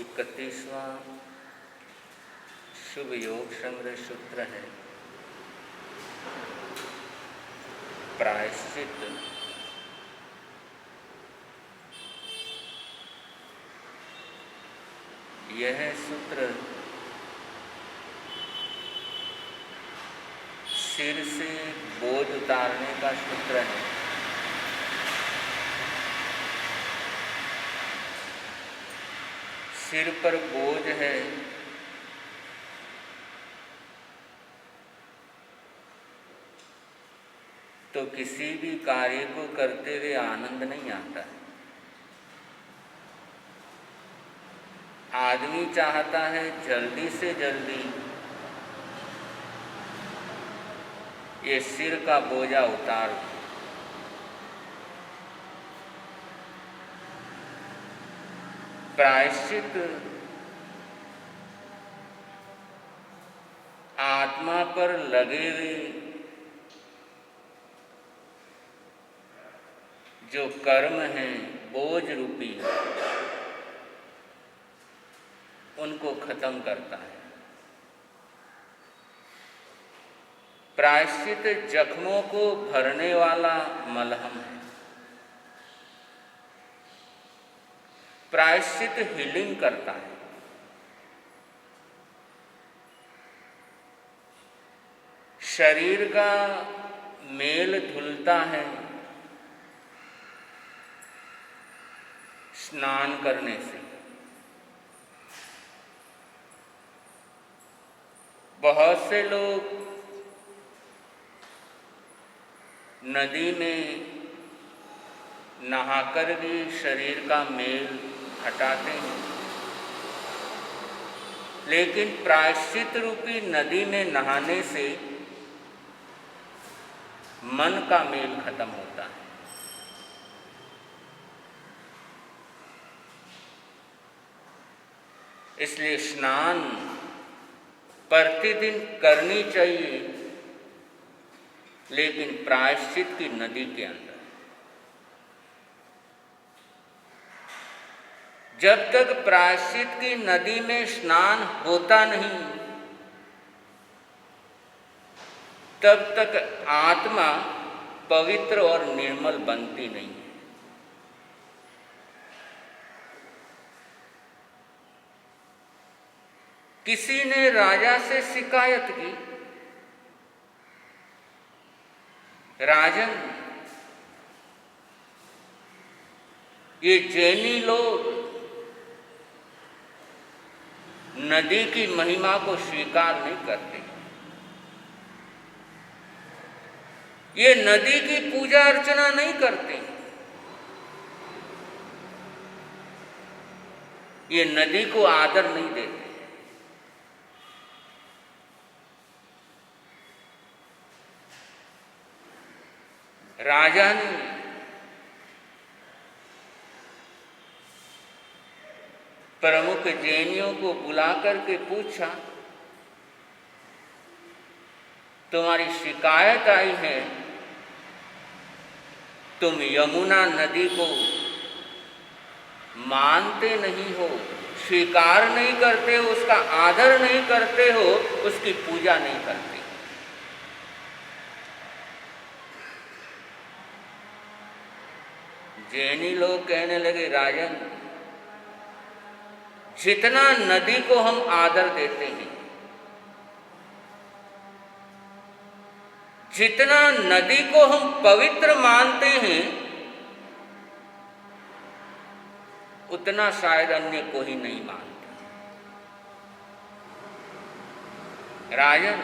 31वां शुभ योग संग्रह सूत्र है प्रायश्चित। यह सूत्र सिर से बोझ उतारने का सूत्र है। सिर पर बोझ है तो किसी भी कार्य को करते हुए आनंद नहीं आता है। आदमी चाहता है जल्दी से जल्दी ये सिर का बोझा उतार दो। प्रायश्चित आत्मा पर लगे हुए जो कर्म हैं बोझ रूपी, उनको खत्म करता है। प्रायश्चित जख्मों को भरने वाला मलहम है। प्रायश्चित हीलिंग करता है। शरीर का मेल धुलता है स्नान करने से। बहुत से लोग नदी में नहाकर भी शरीर का मेल हटाते हैं, लेकिन प्रायश्चित रूपी नदी में नहाने से मन का मेल खत्म होता है। इसलिए स्नान प्रतिदिन करनी चाहिए, लेकिन प्रायश्चित की नदी के अंदर। जब तक प्रायश्चित की नदी में स्नान होता नहीं, तब तक आत्मा पवित्र और निर्मल बनती नहीं है। किसी ने राजा से शिकायत की, राजन, ये जैनी लोग नदी की महिमा को स्वीकार नहीं करते। ये नदी की पूजा अर्चना नहीं करते। ये नदी को आदर नहीं देते। राजा ने प्रमुख जैनियों को बुलाकर के पूछा, तुम्हारी शिकायत आई है, तुम यमुना नदी को मानते नहीं हो, स्वीकार नहीं करते हो, उसका आदर नहीं करते हो, उसकी पूजा नहीं करते। जैनी लोग कहने लगे, राजन, जितना नदी को हम आदर देते हैं, जितना नदी को हम पवित्र मानते हैं, उतना शायद अन्य को ही नहीं मानते। राजन,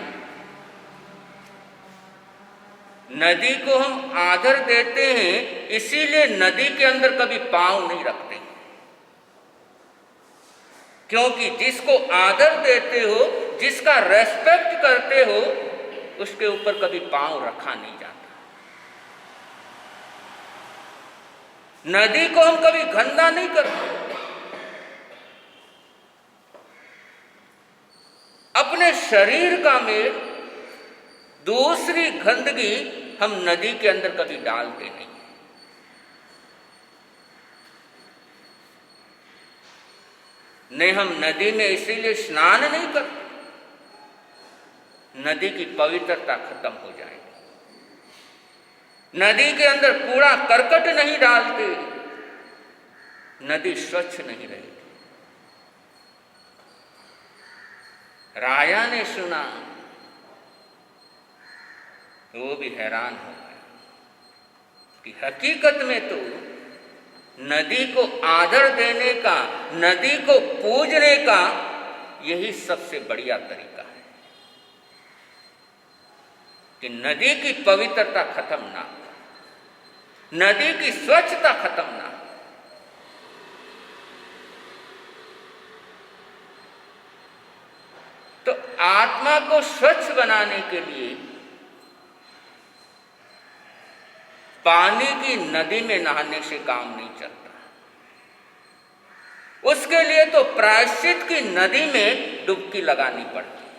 नदी को हम आदर देते हैं, इसीलिए नदी के अंदर कभी पांव नहीं रखते, क्योंकि जिसको आदर देते हो, जिसका रेस्पेक्ट करते हो, उसके ऊपर कभी पांव रखा नहीं जाता। नदी को हम कभी गंदा नहीं करते। अपने शरीर का मेल, दूसरी गंदगी हम नदी के अंदर कभी डालते नहीं। नहीं, हम नदी में इसीलिए स्नान नहीं करते, नदी की पवित्रता खत्म हो जाएगी। नदी के अंदर कूड़ा करकट नहीं डालते, नदी स्वच्छ नहीं रहेगी। राजा ने सुना, वो भी हैरान हो गया कि हकीकत में तो नदी को आदर देने का, नदी को पूजने का यही सबसे बढ़िया तरीका है कि नदी की पवित्रता खत्म ना हो, नदी की स्वच्छता खत्म ना हो। तो आत्मा को स्वच्छ बनाने के लिए पानी की नदी में नहाने से काम नहीं चलता, उसके लिए तो प्रायश्चित की नदी में डुबकी लगानी पड़ती है।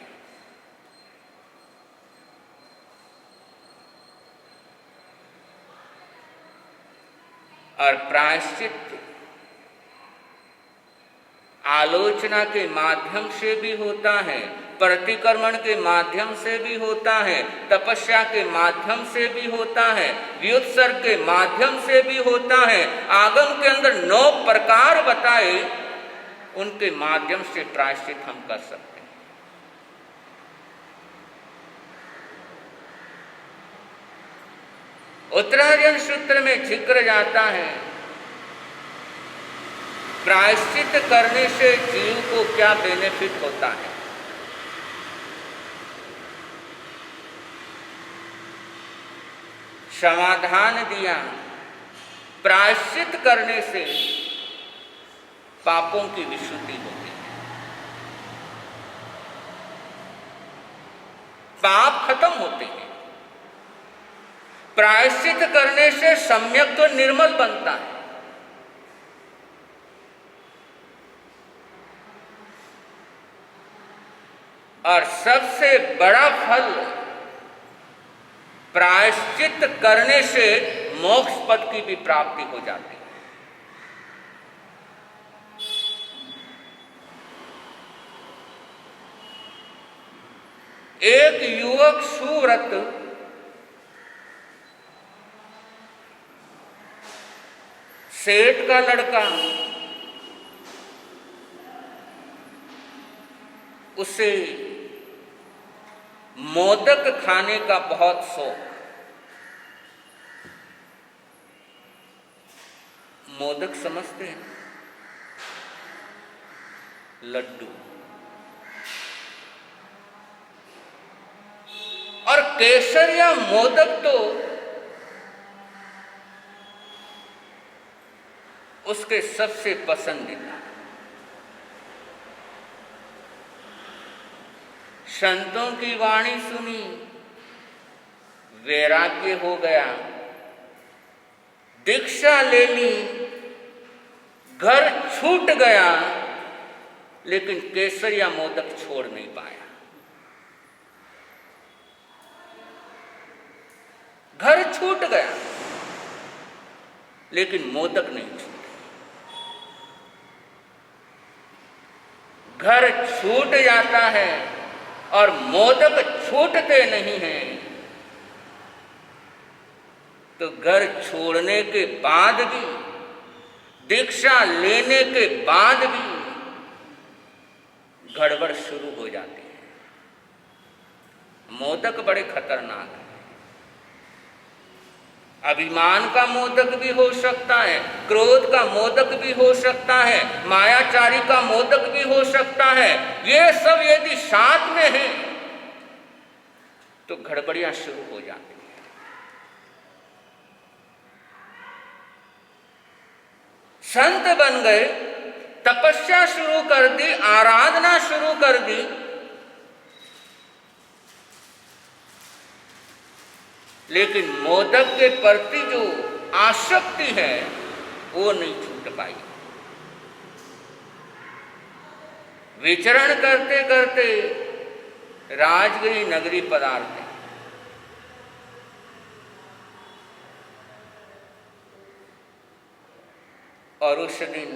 और प्रायश्चित आलोचना के माध्यम से भी होता है, प्रतिक्रमण के माध्यम से भी होता है, तपस्या के माध्यम से भी होता है, व्युत्सर्ग के माध्यम से भी होता है। आगम के अंदर 9 प्रकार बताए, उनके माध्यम से प्रायश्चित हम कर सकते हैं। उत्तरायण सूत्र में जिक्र जाता है, प्रायश्चित करने से जीव को क्या बेनिफिट होता है। समाधान दिया, प्रायश्चित करने से पापों की विशुद्धि होती है, पाप खत्म होते हैं। प्रायश्चित करने से सम्यक तो निर्मल बनता है। और सबसे बड़ा फल प्रायश्चित करने से मोक्ष पद की भी प्राप्ति हो जाती है। एक युवक सुव्रत सेठ का लड़का, उसे मोदक खाने का बहुत शौक। मोदक समझते हैं, लड्डू। और केसर या मोदक तो उसके सबसे पसंदीदा। संतों की वाणी सुनी, वैराग्य हो गया, दीक्षा ले ली, घर छूट गया, लेकिन केसर या मोदक छोड़ नहीं पाया। घर छूट गया, लेकिन मोदक नहीं छूटे। घर छूट जाता है और मोदक छूटते नहीं हैं, तो घर छोड़ने के बाद भी, दीक्षा लेने के बाद भी गड़बड़ शुरू हो जाती है। मोदक बड़े खतरनाक है। अभिमान का मोदक भी हो सकता है, क्रोध का मोदक भी हो सकता है, मायाचारी का मोदक भी हो सकता है। ये सब यदि साथ में है तो गड़बड़ियां शुरू हो जाती है। संत बन गए, तपस्या शुरू कर दी, आराधना शुरू कर दी, लेकिन मोदक के प्रति जो आसक्ति है वो नहीं छूट पाई। विचरण करते करते राजगिरी नगरी पधारते, और उस दिन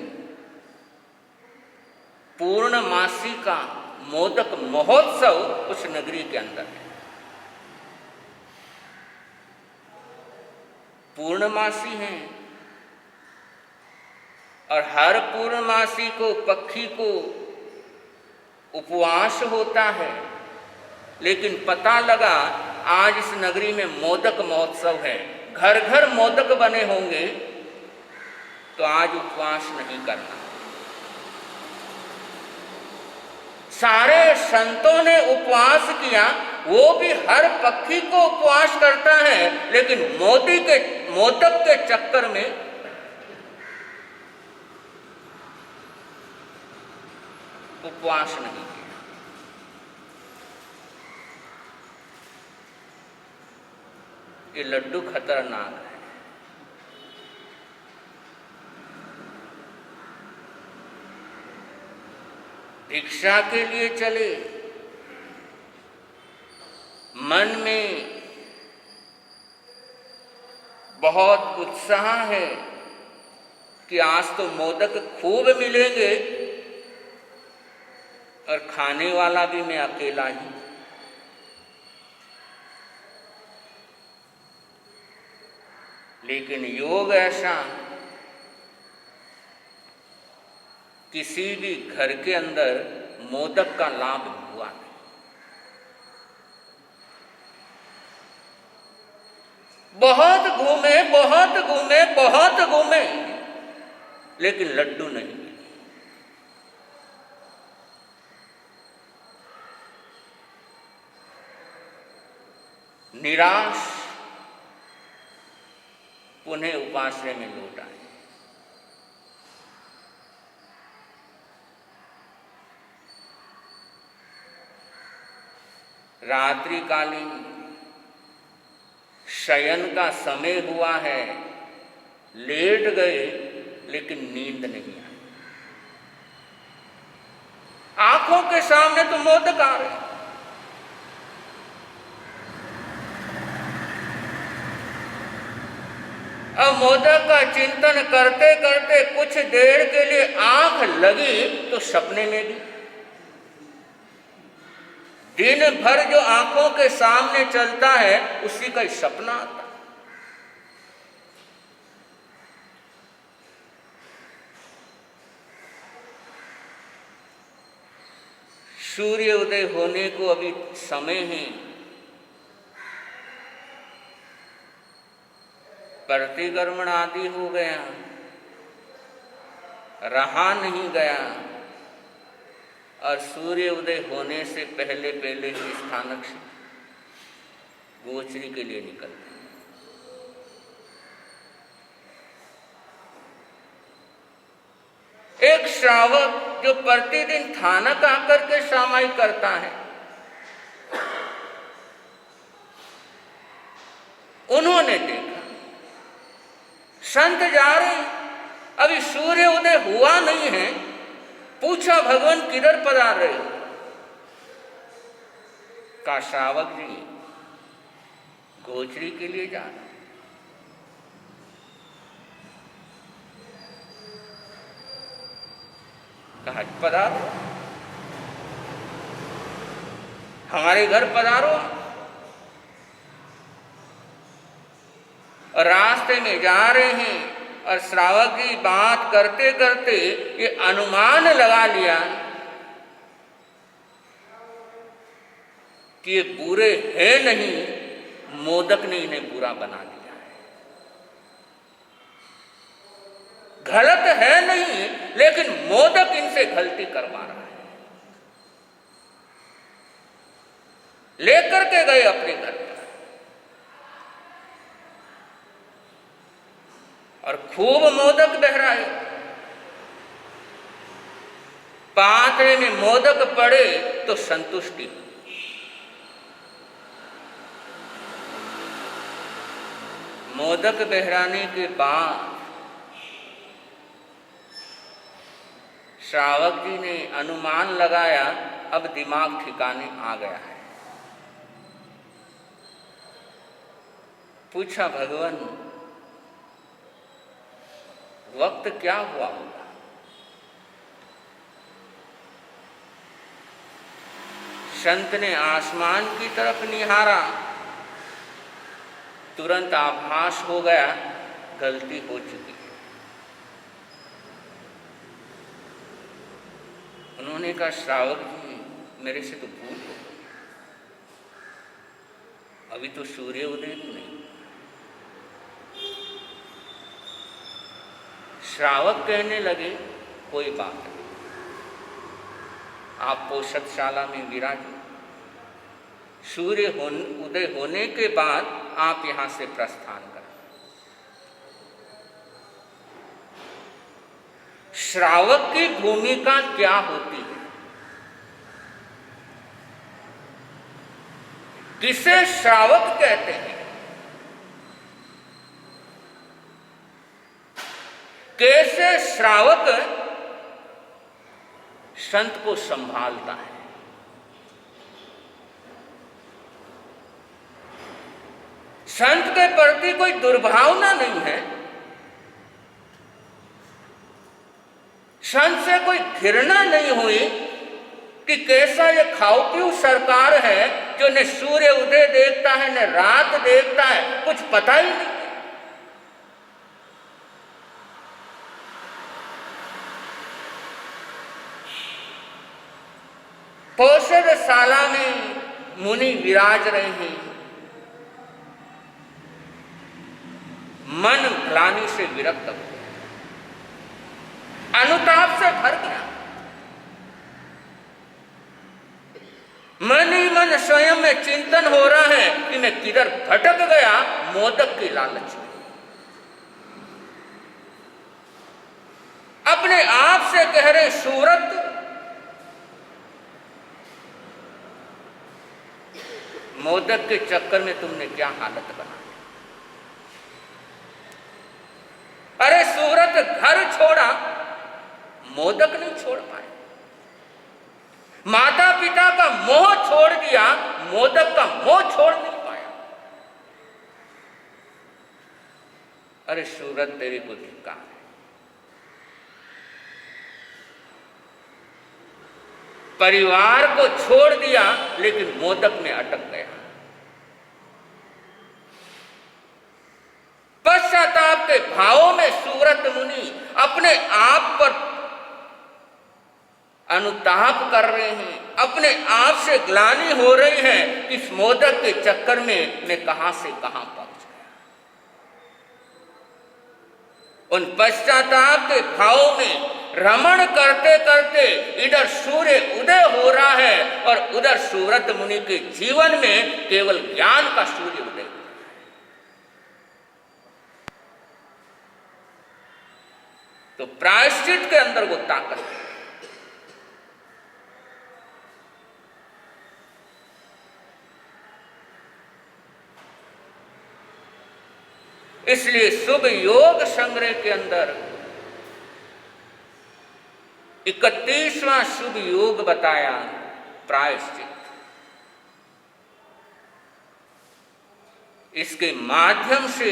पूर्णमासी का मोदक महोत्सव उस नगरी के अंदर है। पूर्णमासी हैं और हर पूर्णमासी को पक्षी को उपवास होता है, लेकिन पता लगा आज इस नगरी में मोदक महोत्सव है, घर घर मोदक बने होंगे, तो आज उपवास नहीं करना। सारे संतों ने उपवास किया, वो भी हर पक्षी को उपवास करता है, लेकिन मोदक के चक्कर में उपवास नहीं किया। ये लड्डू खतरनाक है। भिक्षा के लिए चले, मन में बहुत उत्साह है कि आज तो मोदक खूब मिलेंगे, और खाने वाला भी मैं अकेला ही। लेकिन योग ऐसा, किसी भी घर के अंदर मोदक का लाभ हुआ नहीं। बहुत घूमे, लेकिन लड्डू नहीं मिले। निराश पुनः उपाश्रय में लौट आए। रात्रिकालीन शयन का समय हुआ है, लेट गए, लेकिन नींद नहीं आई। आंखों के सामने तो मोदक आ रहे, अब मोदक का चिंतन करते करते कुछ देर के लिए आंख लगी तो सपने में भी। दिन भर जो आंखों के सामने चलता है उसी का ही सपना आता। सूर्य उदय होने को अभी समय है, प्रतिक्रमण आदि हो गया, रहा नहीं गया, और सूर्य उदय होने से पहले पहले ही स्थानक से गोचरी के लिए निकलते हैं। एक श्रावक जो प्रतिदिन स्थानक आकर के सामायिक करता है, उन्होंने देखा संत जा रहे, अभी सूर्य उदय हुआ नहीं है। पूछा, भगवान किधर पधार रहे हो? का श्रावक जी गोचरी के लिए जा रहे। कहा, पधारो, हमारे घर पधारो। और रास्ते में जा रहे हैं, और श्रावक जी बात करते करते ये अनुमान लगा लिया कि ये बुरे हैं नहीं, मोदक ने इन्हें बुरा बना दिया है। गलत है नहीं, लेकिन मोदक इनसे गलती करवा रहा है। लेकर के गए अपने घर पर, और खूब मोदक बहराए। पात्रे में मोदक पड़े तो संतुष्टि। मोदक बहराने के बाद श्रावक जी ने अनुमान लगाया, अब दिमाग ठिकाने आ गया है। पूछा, भगवान वक्त क्या हुआ होगा? संत ने आसमान की तरफ निहारा, तुरंत आभास हो गया गलती हो चुकी है। उन्होंने कहा श्रावक जी मेरे से तो भूल हो गई, अभी तो सूर्य उदय भी नहीं। श्रावक कहने लगे कोई बात नहीं, आप पोषदशाला में विराजो, सूर्य उदय होने के बाद आप यहां से प्रस्थान करें। श्रावक की भूमिका क्या होती है? किसे श्रावक कहते हैं? कैसे श्रावक संत को संभालता है? संत के प्रति कोई दुर्भावना नहीं है, संत से कोई घृणा नहीं हुई कि कैसा ये खाऊ पीऊ सरकार है जो न सूर्य उदय देखता है न रात देखता है, कुछ पता ही नहीं। पोषदशाला में मुनि विराज रहे हैं, मन ग्लानि से विरक्त हो गया, अनुताप से भर गया, मन ही मन स्वयं में चिंतन हो रहा है कि मैं किधर भटक गया मोदक की लालच में। अपने आप से कह रहे सूरत मोदक के चक्कर में तुमने क्या हालत बनाई। अरे सूरत घर छोड़ा, मोदक नहीं छोड़ पाए। माता पिता का मोह छोड़ दिया, मोदक का मोह छोड़ नहीं पाया। अरे सूरत तेरे को धिक्कार है। परिवार को छोड़ दिया लेकिन मोदक में अटक गया। पश्चाताप के भावों में सूरत मुनि अपने आप पर अनुताप कर रहे हैं, अपने आप से ग्लानि हो रही है कि इस मोदक के चक्कर में मैं कहां से कहां पहुंच गया। उन पश्चाताप के भावों में रमण करते करते इधर सूर्य उदय हो रहा है और उधर सूरत मुनि के जीवन में केवल ज्ञान का सूर्य उदय। तो प्रायश्चित के अंदर वो ताकत है। इसलिए शुभ योग संग्रह के अंदर 31वां शुभ योग बताया प्रायश्चित। इसके माध्यम से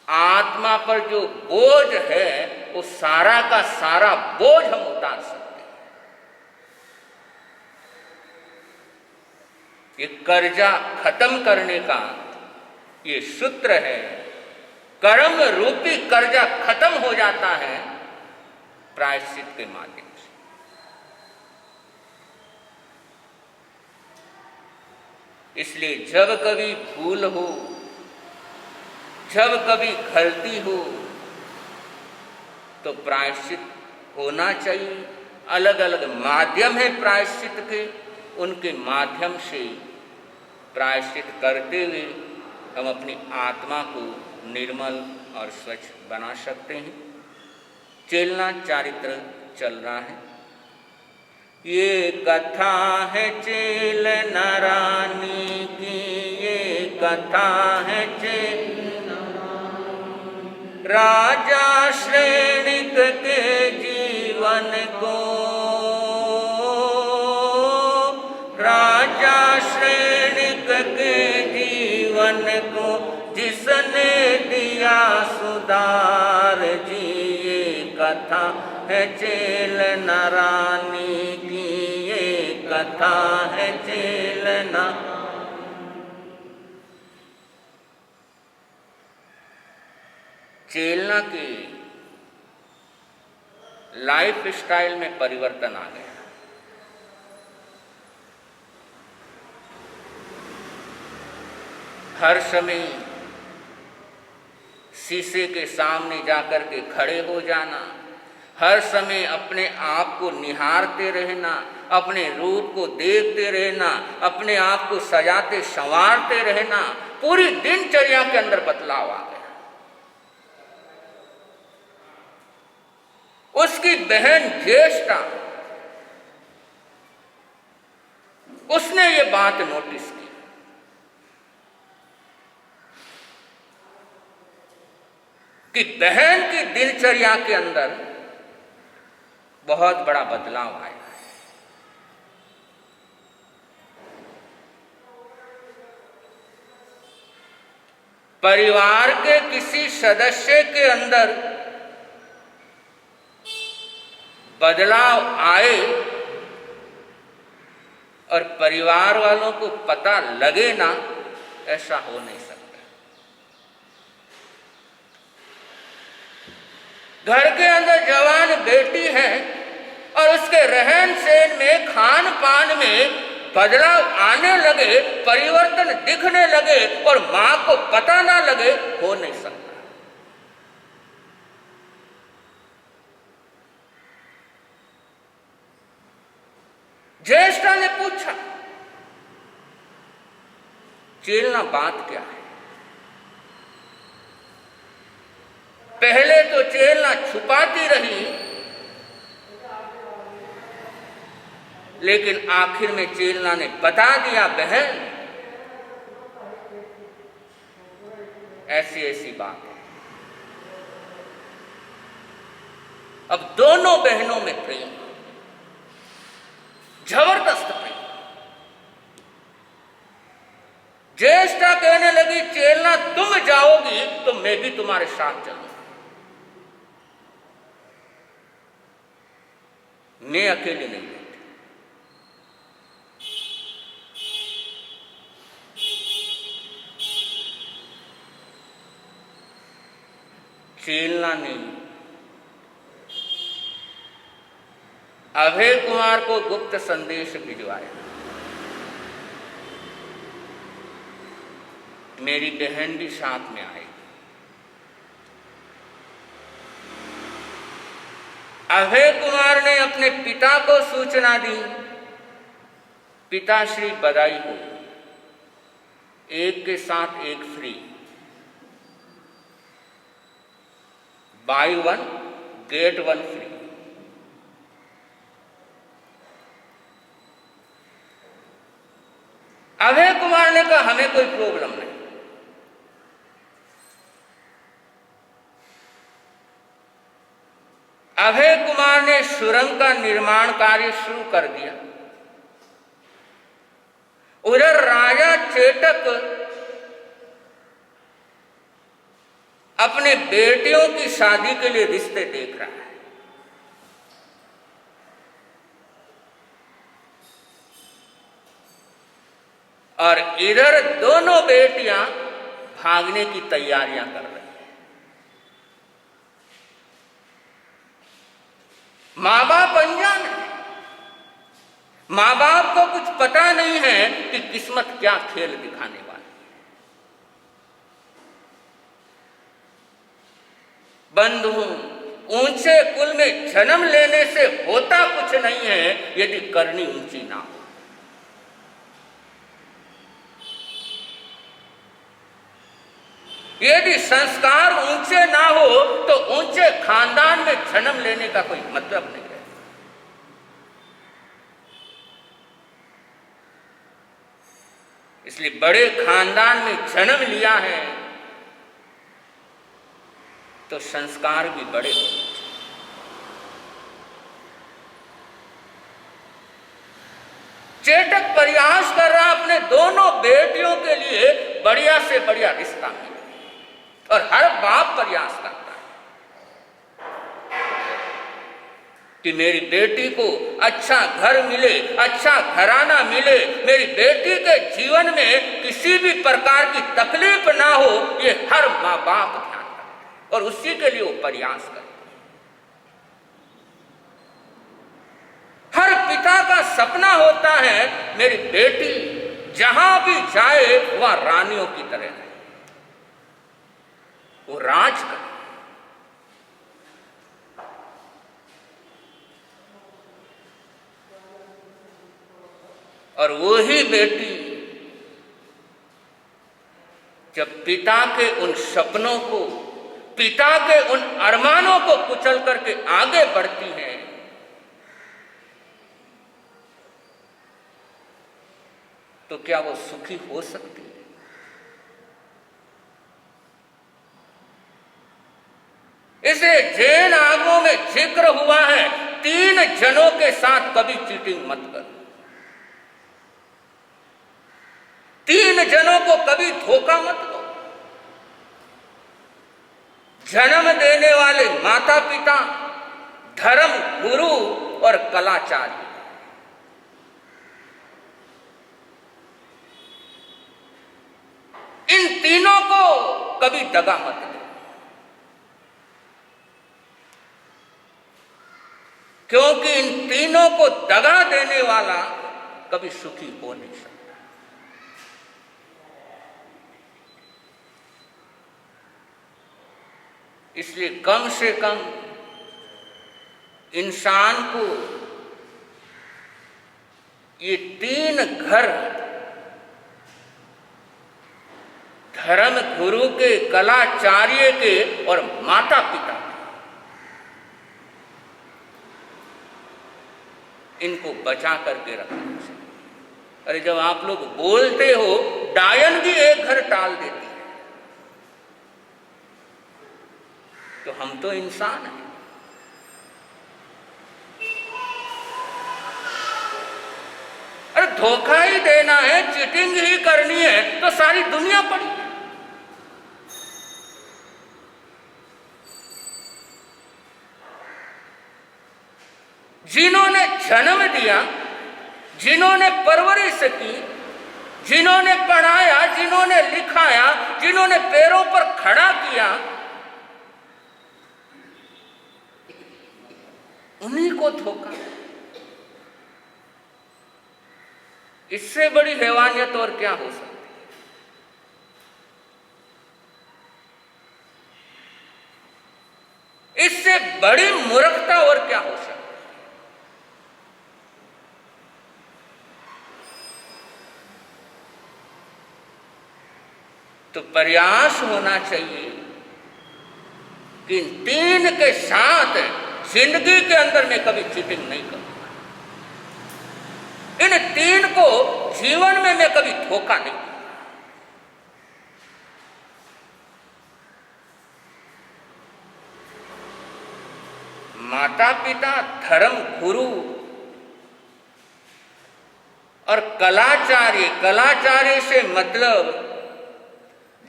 आत्मा पर जो बोझ है वो सारा का सारा बोझ हम उतार सकते हैं। ये कर्जा खत्म करने का ये सूत्र है। कर्म रूपी कर्जा खत्म हो जाता है प्रायश्चित के माध्यम से। इसलिए जब कभी भूल हो, जब कभी गलती हो तो प्रायश्चित होना चाहिए। अलग अलग माध्यम है प्रायश्चित के, उनके माध्यम से प्रायश्चित करते हुए हम अपनी आत्मा को निर्मल और स्वच्छ बना सकते हैं। चेलना चारित्र चल रहा है। ये कथा है चेल नारानी की, ये कथा है चेल राजा श्रेणिक के जीवन को, राजा श्रेणिक के जीवन को जिसने दिया सुधार जी। ये कथा है चेल नारानी की, ये कथा है चेलना। चेलना की लाइफ स्टाइल में परिवर्तन आ गया। हर समय शीशे के सामने जाकर के खड़े हो जाना, हर समय अपने आप को निहारते रहना, अपने रूप को देखते रहना, अपने आप को सजाते संवारते रहना, पूरी दिनचर्या के अंदर बदलाव आ गया। उसकी बहन ज्येष्ठा, उसने ये बात नोटिस की कि बहन की दिनचर्या के अंदर बहुत बड़ा बदलाव आया है। परिवार के किसी सदस्य के अंदर बदलाव आए और परिवार वालों को पता लगे ना, ऐसा हो नहीं सकता। घर के अंदर जवान बेटी है और उसके रहन सहन में, खान पान में बदलाव आने लगे, परिवर्तन दिखने लगे और मां को पता ना लगे, हो नहीं सकता। ज्येष्ठा ने पूछा, चेलना बात क्या है? पहले तो चेलना छुपाती रही, लेकिन आखिर में चेलना ने बता दिया, बहन ऐसी ऐसी बात है। अब दोनों बहनों में प्रेम, जबरदस्त प्रेम। ज्येष्ठा कहने लगी, चेलना तुम जाओगी तो मैं भी तुम्हारे साथ चलूंगा, मैं अकेले नहीं बैठी। चेलना ने अभय कुमार को गुप्त संदेश भिजवाया, मेरी बहन भी साथ में आएगी। अभय कुमार ने अपने पिता को सूचना दी, पिताश्री बधाई हो, एक के साथ एक free, buy one get one free. Abhay Kumar ने कहा, हमें कोई प्रॉब्लम नहीं। अभय कुमार ने सुरंग का निर्माण कार्य शुरू कर दिया। उधर राजा चेटक अपने बेटियों की शादी के लिए रिश्ते देख रहा है। और इधर दोनों बेटियां भागने की तैयारियां कर रही हैं। मां बाप अनजान है, मां बाप को कुछ पता नहीं है कि किस्मत क्या खेल दिखाने वाली है। बंधु, ऊंचे कुल में जन्म लेने से होता कुछ नहीं है यदि करनी ऊंची ना हो। यदि संस्कार ऊंचे ना हो तो ऊंचे खानदान में जन्म लेने का कोई मतलब नहीं है। इसलिए बड़े खानदान में जन्म लिया है तो संस्कार भी बड़े होने चाहिए। चेटक प्रयास कर रहा अपने दोनों बेटियों के लिए बढ़िया से बढ़िया रिश्ता मिले, और हर बाप प्रयास करता है। कि मेरी बेटी को अच्छा घर मिले, अच्छा घराना मिले, मेरी बेटी के जीवन में किसी भी प्रकार की तकलीफ ना हो, ये हर माँ बाप ध्यान रखते और उसी के लिए वो प्रयास करते। हर पिता का सपना होता है मेरी बेटी जहां भी जाए वहां रानियों की तरह रहे, वो राज करे। और वही बेटी जब पिता के उन सपनों को, पिता के उन अरमानों को कुचल करके आगे बढ़ती है, तो क्या वो सुखी हो सकती है? इसलिए जैन आगमों में जिक्र हुआ है 3 जनों के साथ कभी चीटिंग मत करो, 3 जनों को कभी धोखा मत दो। जन्म देने वाले माता पिता, धर्म गुरु और कलाचार्य, इन तीनों को कभी दगा मत दो, क्योंकि इन तीनों को दगा देने वाला कभी सुखी हो नहीं सकता। इसलिए कम से कम इंसान को ये 3 घर, धर्म गुरु के, कलाचार्य के और माता पिता, इनको बचा करके रखना चाहिए। अरे जब आप लोग बोलते हो, डायन भी एक घर टाल देती है, तो हम तो इंसान हैं। अरे धोखा ही देना है, चीटिंग ही करनी है, तो सारी दुनिया पड़ी है। जिन्होंने जन्म दिया, जिन्होंने परवरिश की, जिन्होंने पढ़ाया, जिन्होंने लिखाया, जिन्होंने पैरों पर खड़ा किया, उन्हीं को धोखा। इससे बड़ी हैवानियत और क्या हो सकती है? इससे बड़ी मूर्खता और क्या हो सकती है? तो प्रयास होना चाहिए कि इन 3 के साथ जिंदगी के अंदर में कभी चीटिंग नहीं करूंगा, इन 3 को जीवन में मैं कभी धोखा नहीं दूंगा। माता पिता, धर्म गुरु और कलाचार्य, कलाचार्य से मतलब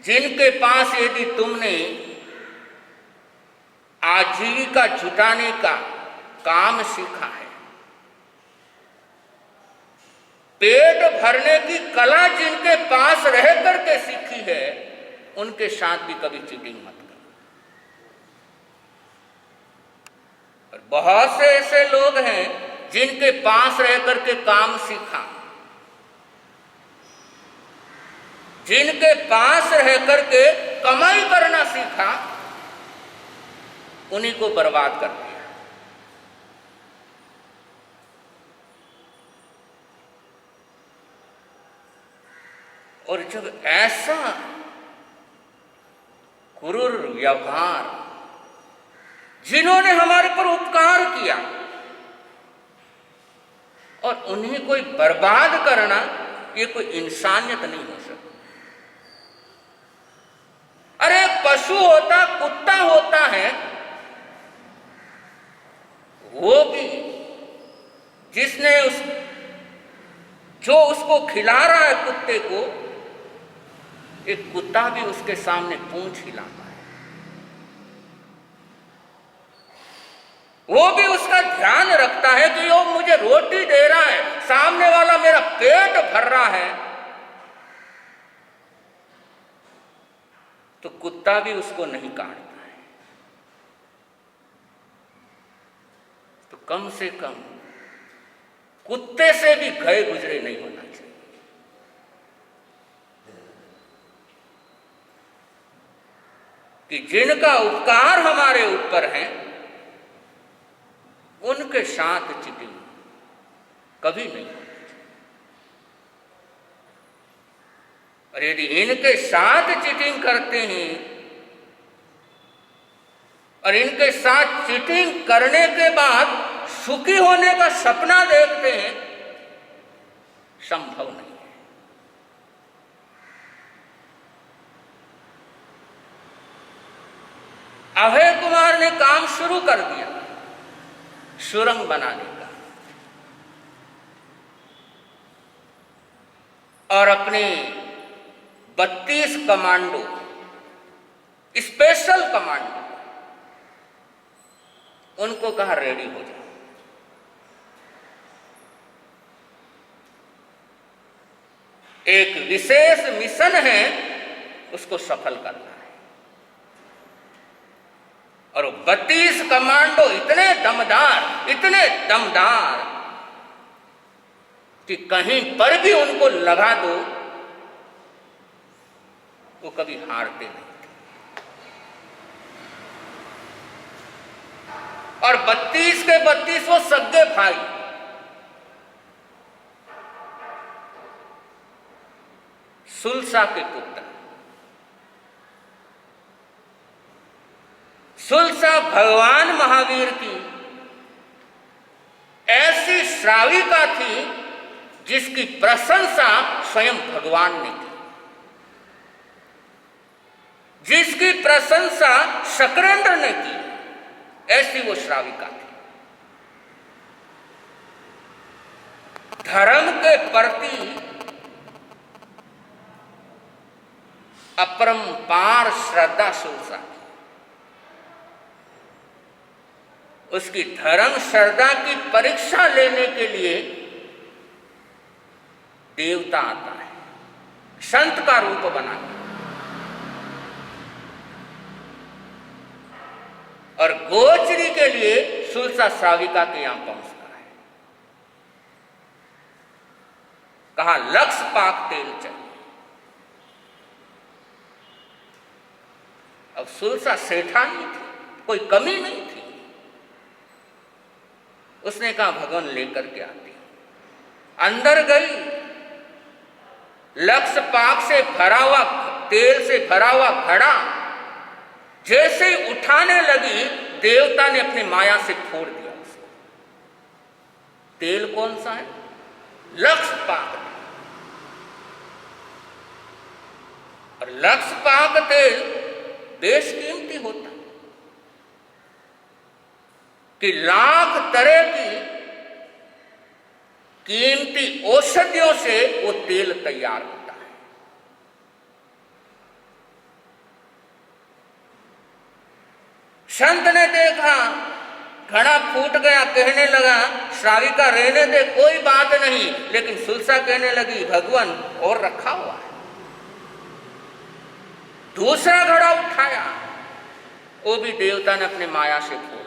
जिनके पास यदि तुमने आजीविका जुटाने का काम सीखा है, पेट भरने की कला जिनके पास रह करके सीखी है, उनके साथ भी कभी चीटिंग मत करो। और बहुत से ऐसे लोग हैं जिनके पास रह करके काम सीखा, जिनके पास रह करके कमाई करना सीखा, उन्हीं को बर्बाद कर दिया। और जब ऐसा क्रूर व्यवहार, जिन्होंने हमारे पर उपकार किया, और उन्हीं को बर्बाद करना, ये कोई इंसानियत नहीं हो सकती। अरे पशु होता, कुत्ता होता है, वो भी जिसने जो उसको खिला रहा है कुत्ते को, एक कुत्ता भी उसके सामने पूंछ हिलाता है, वो भी उसका ध्यान रखता है कि वो मुझे रोटी दे रहा है, सामने वाला मेरा पेट भर रहा है, तो कुत्ता भी उसको नहीं काटता है। तो कम से कम कुत्ते से भी गए गुजरे नहीं होना चाहिए। कि जिनका उपकार हमारे ऊपर है उनके साथ चीटिंग कभी नहीं होनी चाहिए। और यदि इनके साथ चीटिंग करते हैं और इनके साथ चीटिंग करने के बाद सुखी होने का सपना देखते हैं, संभव नहीं है। अभय कुमार ने काम शुरू कर दिया सुरंग बनाने का, और अपने 32 कमांडो, स्पेशल कमांडो, उनको कहा रेडी हो जाओ। एक विशेष मिशन है, उसको सफल करना है। और 32 कमांडो इतने दमदार कि कहीं पर भी उनको लगा दो वो कभी हारते नहीं थे। और 32 के 32 वो सगे भाई, सुलसा के पुत्र। सुलसा भगवान महावीर की ऐसी श्राविका थी जिसकी प्रशंसा स्वयं भगवान ने की, जिसकी प्रशंसा शक्रेंद्र ने की, ऐसी वो श्राविका थी। धर्म के प्रति अपरंपार श्रद्धा सुलसा की। उसकी धर्म श्रद्धा की परीक्षा लेने के लिए देवता आता है, संत का रूप बनाकर, और गोचरी के लिए सुलसा श्राविका के यहां पहुंचता है। कहा लक्ष्य पाक तेल चाहिए। अब सुलसा सेठानी थी, कोई कमी नहीं थी। उसने कहा भगवान लेकर के आती। अंदर गई, लक्ष्य पाक से भरा हुआ, तेल से भरा हुआ घड़ा जैसे ही उठाने लगी, देवता ने अपनी माया से फोड़ दिया उसको। तेल कौन सा है? लक्ष्य पाक। और लक्ष्य पाक तेल बेशकीमती होता है कि लाख तरह की कीमती औषधियों से वो तेल तैयार होता है। संत ने देखा घड़ा फूट गया, कहने लगा श्राविका रहने दे, कोई बात नहीं। लेकिन सुलसा कहने लगी भगवान और रखा हुआ है। दूसरा घड़ा उठाया, वो भी देवता ने अपने माया से फोड़ दिया।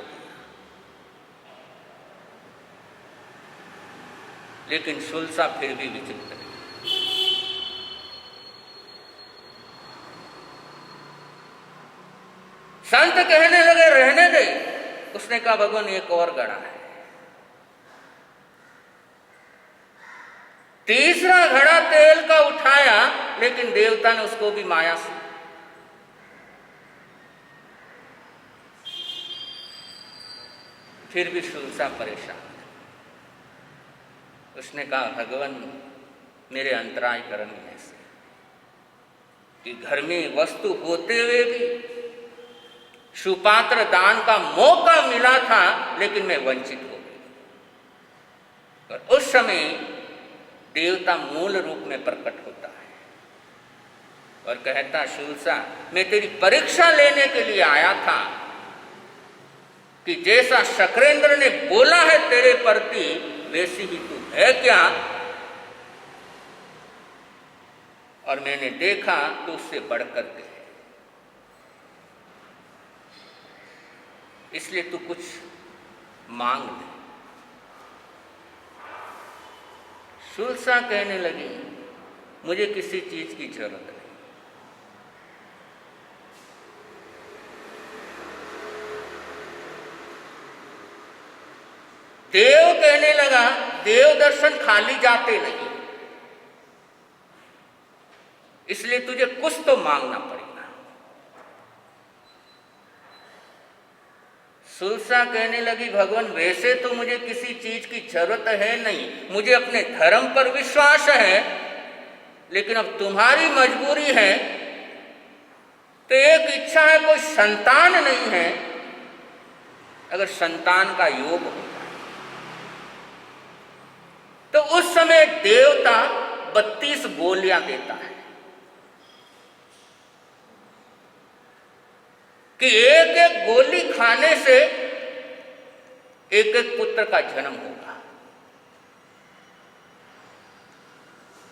लेकिन सुलसा फिर भी विचित्र है। संत कहने लगे रहने दे। उसने कहा भगवान एक और घड़ा है। तीसरा घड़ा तेल का उठाया, लेकिन देवता ने उसको भी माया से, फिर भी सुलसा परेशान। उसने कहा भगवान मेरे अंतराय करनी है ऐसे कि घर में वस्तु होते हुए भी सुपात्र दान का मौका मिला था, लेकिन मैं वंचित हो गई। और उस समय देवता मूल रूप में प्रकट होता है और कहता सुलसा मैं तेरी परीक्षा लेने के लिए आया था कि जैसा शक्रेंद्र ने बोला है तेरे प्रति वैसी ही तू है क्या, और मैंने देखा तो उससे बढ़कर के है, इसलिए तू कुछ मांग ले। सुलसा कहने लगी मुझे किसी चीज की जरूरत नहीं। देव कहने लगा देव दर्शन खाली जाते नहीं, इसलिए तुझे कुछ तो मांगना पड़ेगा। सुलसा कहने लगी भगवान वैसे तो मुझे किसी चीज की जरूरत है नहीं, मुझे अपने धर्म पर विश्वास है, लेकिन अब तुम्हारी मजबूरी है तो एक इच्छा है, कोई संतान नहीं है, अगर संतान का योग हो तो उस समय देवता 32 गोलियां देता है कि एक एक गोली खाने से एक एक पुत्र का जन्म होगा।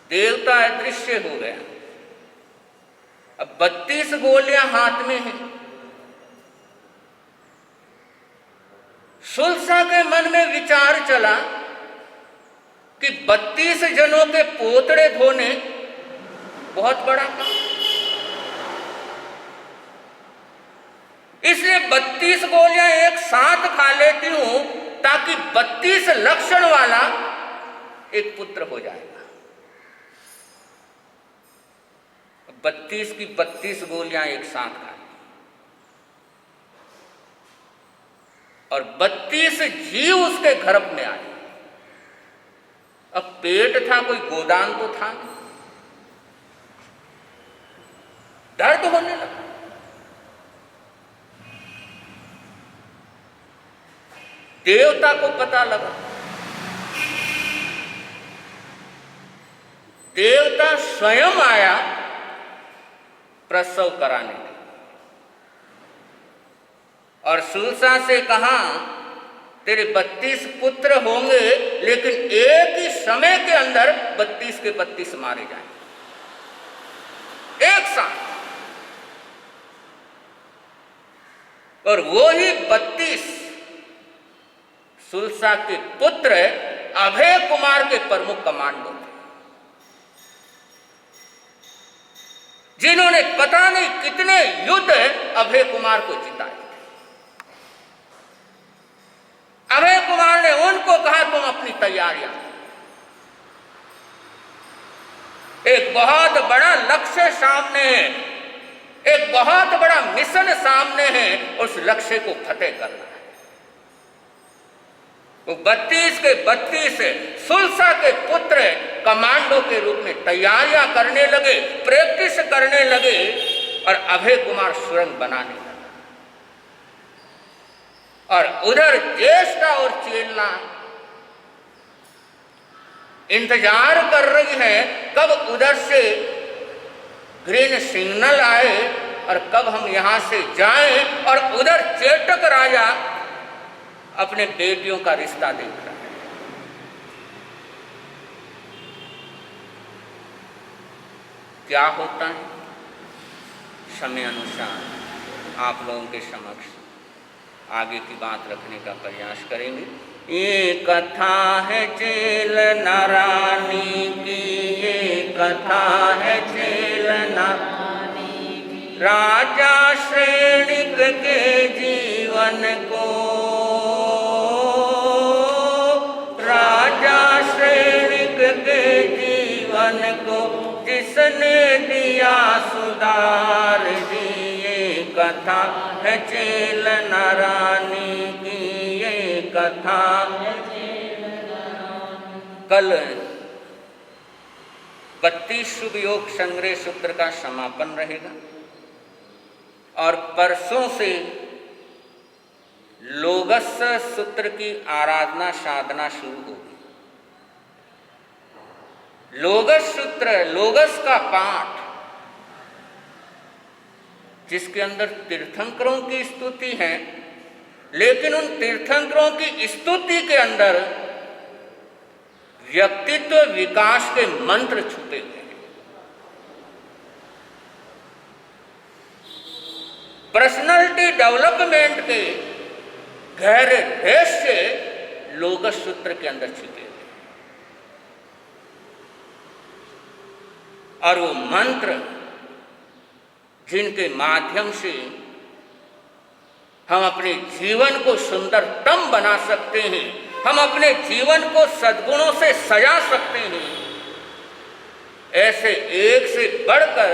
देवता अदृश्य हो गया, अब 32 गोलियां हाथ में हैं। सुलसा के मन में विचार चला कि 32 जनों के पोतड़े धोने बहुत बड़ा काम, इसलिए 32 गोलियां एक साथ खा लेती हूं ताकि 32 लक्षण वाला एक पुत्र हो जाएगा। 32 की 32 गोलियां एक साथ खा ली और 32 जीव उसके गर्भ में आए। अब पेट था, कोई गोदान तो था नहीं, दर्द होने लगा। देवता को पता लगा, देवता स्वयं आया प्रसव कराने के, और सुलसा से कहा तेरे 32 पुत्र होंगे, लेकिन एक ही समय के अंदर 32 के 32 मारे जाएंगे एक साथ। और वो ही 32 सुलसा के पुत्र अभय कुमार के प्रमुख कमांडो थे, जिन्होंने पता नहीं कितने युद्ध अभय कुमार को जिताए। अभय कुमार ने उनको कहा तुम अपनी तैयारियां, एक बहुत बड़ा लक्ष्य सामने है, एक बहुत बड़ा मिशन सामने है, उस लक्ष्य को फतेह करना है। वो 32 के 32 सुलसा के पुत्र कमांडो के रूप में तैयारियां करने लगे, प्रैक्टिस करने लगे, और अभय कुमार सुरंग बनाने लगे। और उधर ज्येष्ठा और चेला इंतजार कर रही है कब उधर से ग्रीन सिग्नल आए और कब हम यहां से जाएं, और उधर चेटक राजा अपने बेटियों का रिश्ता देख रहा है। क्या होता है समय अनुसार आप लोगों के समक्ष आगे की बात रखने का प्रयास करेंगे। ये कथा है चेल नारानी की, ये कथा है चेल नारानी की, राजा श्रेणिक के जीवन को, राजा श्रेणिक के जीवन को जिसने दिया सुधार जी। ये कथा है चेल नारानी की, ये कथा है चेल नारानी। कल 32 शुभ योग संग्रह सूत्र का समापन रहेगा और परसों से लोगस सूत्र की आराधना साधना शुरू होगी। लोगस सूत्र, लोगस का पाठ, जिसके अंदर तीर्थंकरों की स्तुति है, लेकिन उन तीर्थंकरों की स्तुति के अंदर व्यक्तित्व विकास के मंत्र छुपे हुए हैं। पर्सनालिटी डेवलपमेंट के गहरे रहस्य लोगस सूत्र के अंदर छिपे हुए हैं। और वो मंत्र जिनके माध्यम से हम अपने जीवन को सुंदरतम बना सकते हैं, हम अपने जीवन को सद्गुणों से सजा सकते हैं, ऐसे एक से बढ़कर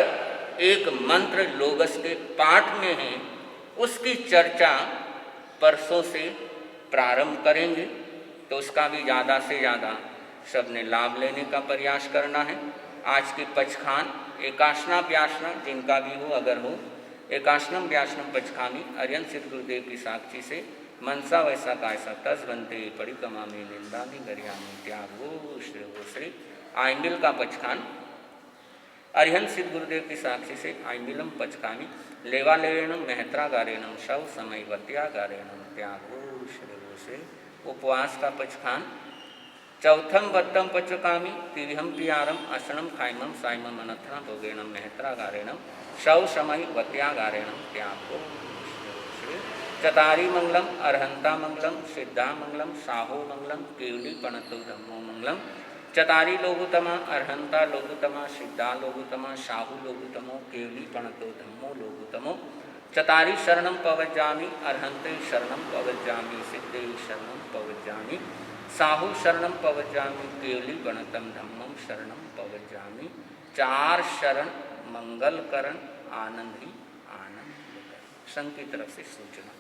एक मंत्र लोगस के पाठ में है। उसकी चर्चा परसों से प्रारंभ करेंगे, तो उसका भी ज़्यादा से ज़्यादा सबने लाभ लेने का प्रयास करना है। आज की पचखान एकाशना व्यासना जिनका भी हो, अगर हो, एकाशनम व्यासनम पचखामी अरिहंत सिद्ध गुरुदेव की साक्षी से मनसा वैसा कायसा तस बनते परिक्रमा में निंदा में गरियामी त्यागो श्री आइंबिल का पचखान अरिहंत सिद्ध गुरुदेव की साक्षी से आइंबिलम पचखामी लेवा लेवेणम मेहत्रा गारेणम शव समय वत्या गारेणम त्यागो श्री उपवास का पचखान चौथम वत्तम पचकामी तिरहम पियारम असनम खाइमम साइमम अनथना भोगेणम मेहत्रा गारेणम शव समय वत्या गारेणम त्यागो श्री चतारी मंगलम अरहंता मंगलम सिद्धा मंगलम साहो मंगलम केवली पणतो धम्मो मंगलम चतारी लोगुतमा अरहंता लोगुतमा सिद्धा लोगुतमा साहु लोगुतमो केवली पणतो धम्मो लोगुतमो चतारी शरणम पवज्जामि अरहंते शरणम पवज्जामि सिद्धे शरणम पवज्जामि साहु शरणम पवज्जामि केवली गणतम धम्मम शरणम पवज्जामि। चार शरण मंगल करण आनंद ही आनंद। संघ की तरफ से सूचना।